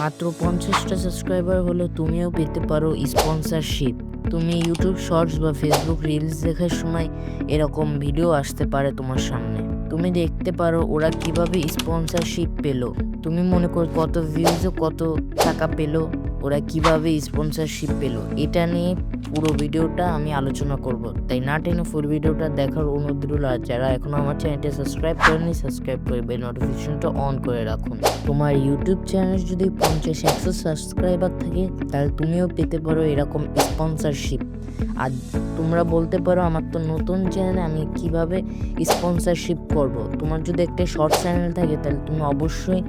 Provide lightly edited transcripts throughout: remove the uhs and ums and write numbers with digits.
মাত্র 50টা সাবস্ক্রাইবার হলে তুমিও পেতে পারো স্পন্সরশিপ। তুমি ইউটিউব শর্টস বা ফেসবুক রিলস দেখার সময় এরকম ভিডিও আসতে পারে তোমার সামনে। তুমি দেখতে পারো ওরা কিভাবে স্পন্সরশিপ পেলো। তুমি মনে করো কত ভিউজে কত টাকা পেলো, ওরা কিভাবে স্পন্সরশিপ পেলো, এটা নিয়ে পুরো ভিডিওটা আমি আলোচনা করব। তাই না টেনে ফুল ভিডিওটা দেখার অনুরোধ রইল। আর যারা এখনো আমার চ্যানেলটা সাবস্ক্রাইব করেনি, সাবস্ক্রাইব করে বেল নোটিফিকেশনটা অন করে রাখুন। তোমার ইউটিউব চ্যানেল যদি 50-100 সাবস্ক্রাইবার থাকে তাহলে তুমিও পেতে পারো এরকম স্পন্সরশিপ। আর তোমরা বলতে পারো আমার তো নতুন চ্যানেলে আমি কিভাবে স্পন্সরশিপ করব। তোমার যদি একটা শর্ট চ্যানেল থাকে তাহলে তুমি অবশ্যই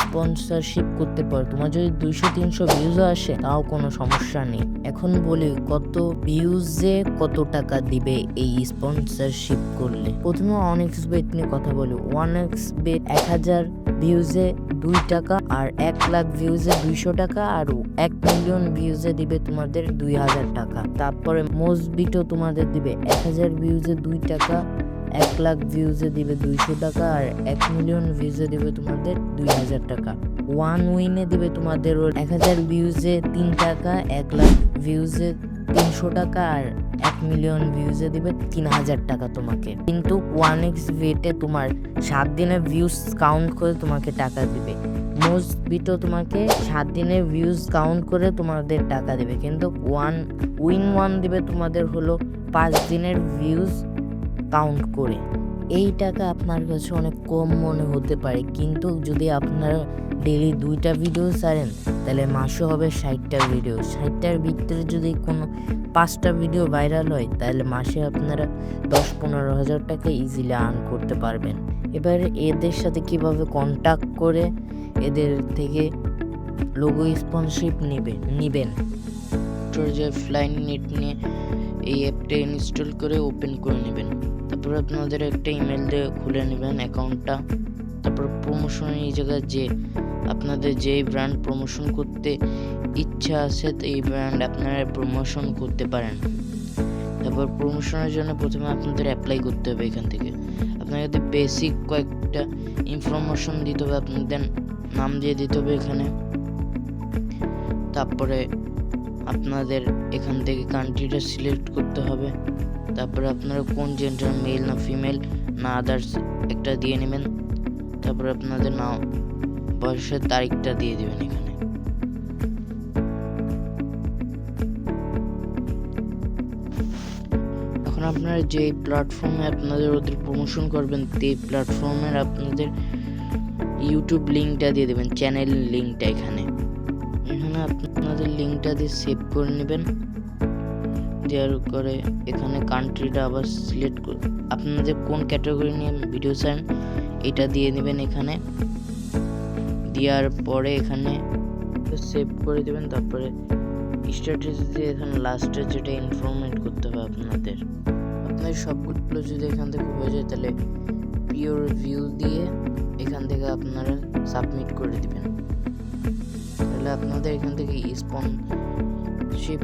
স্পন্সরশিপ করতে পারো। তোমার যদি 200-300 ভিউজও আসে তাও কোনো সমস্যা নেই। এখন বলি কত ভিউজে কত টাকা দিবে এই স্পন্সরশিপ করলে। প্রথমে OneXBet নিয়ে কথা বলি। OneXBet 1000 ভিউজে 2 টাকা, আর 1 লাখ ভিউজে 200 টাকা, আর 1 মিলিয়ন ভিউজে দিবে তোমাদের 2000 টাকা। তারপরে মোজবিটও তোমাদের দিবে 1000 ভিউজে 2 টাকা, 1 লাখ ভিউজে দিবে 200 টাকা, আর 1 মিলিয়ন ভিউজে দিবে তোমাদের 2000 টাকা। ওয়ান উইনে দিবে তোমাদের 1000 ভিউজে 3 টাকা, 1 লাখ ভিউজে 300 টাকা, আর 1 মিলিয়ন ভিউজে দিবে 3000 টাকা তোমাকে। কিন্তু OneXBet তোমার 7 দিনের ভিউজ কাউন্ট করে তোমাকে টাকা দিবে। মোজবিটও তোমাকে 7 দিনের ভিউজ কাউন্ট করে তোমাদের টাকা দিবে, কিন্তু ওয়ান দিবে তোমাদের হলো 5 দিনের ভিউজ কাউন্ট করে। এই টাকা আপনার কাছে অনেক কম মনে হতে পারে, কিন্তু যদি আপনারা ডেইলি 2টা ভিডিও ছাড়েন তাহলে মাসে হবে 60টা ভিডিও। 60টার ভিতরে যদি কোনো 5টা ভিডিও ভাইরাল হয় তাহলে মাসে আপনারা 10-15 হাজার টাকা ইজিলি আর্ন করতে পারবেন। এবার এদের সাথে কিভাবে কন্ট্যাক্ট করে এদের থেকে লোগো স্পন্সরশিপ নেবেন। যে ফ্লাইং নেট নিয়ে এই অ্যাপটা ইনস্টল করে ওপেন করে নেবেন। তারপর আপনাদের একটা ইমেল দিয়ে খুলে নেবেন অ্যাকাউন্টটা। তারপর প্রমোশনের এই জায়গায় যে আপনাদের যেই ব্র্যান্ড প্রমোশন করতে ইচ্ছা আছে এই ব্র্যান্ড আপনারা প্রমোশন করতে পারেন। তারপর প্রমোশনের জন্য প্রথমে আপনাদের অ্যাপ্লাই করতে হবে। এখান থেকে আপনাদের বেসিক কয়েকটা ইনফরমেশন দিতে হবে। আপনাদের নাম দিয়ে দিতে হবে এখানে। তারপরে আপনাদের এখান থেকে কান্ট্রিটা সিলেক্ট করতে হবে। তারপরে আপনারা কোন জেন্ডার, মেল না ফিমেল না আদার্স একটা দিয়ে নেবেন। তারপরে আপনাদের নাম, বয়সের তারিখটা দিয়ে দিবেন এখানে। এখন আপনারা যে প্ল্যাটফর্মে আপনাদের ওদের প্রমোশন করবেন সেই প্ল্যাটফর্মের আপনাদের ইউটিউব লিঙ্কটা দিয়ে দেবেন, চ্যানেল লিঙ্কটা এখানে আপনাদের লিঙ্কটা দিয়ে সেভ করে নেবেন। দেওয়ার করে এখানে কান্ট্রিটা আবার সিলেক্ট করে আপনাদের কোন ক্যাটাগরি নিয়ে ভিডিও চান এটা দিয়ে নেবেন এখানে। দেওয়ার পরে এখানে সেভ করে দেবেন। তারপরে স্ট্যাটাস দিয়ে এখানে লাস্টে যেটা ইনফরমেট করতে হবে আপনাদের সবগুলো যদি এখান থেকে হয়ে যায় তাহলে পিওর ভিউ দিয়ে এখান থেকে আপনারা সাবমিট করে দিবেন। তাহলে আপনাদের এখান থেকে স্পন্সরশিপ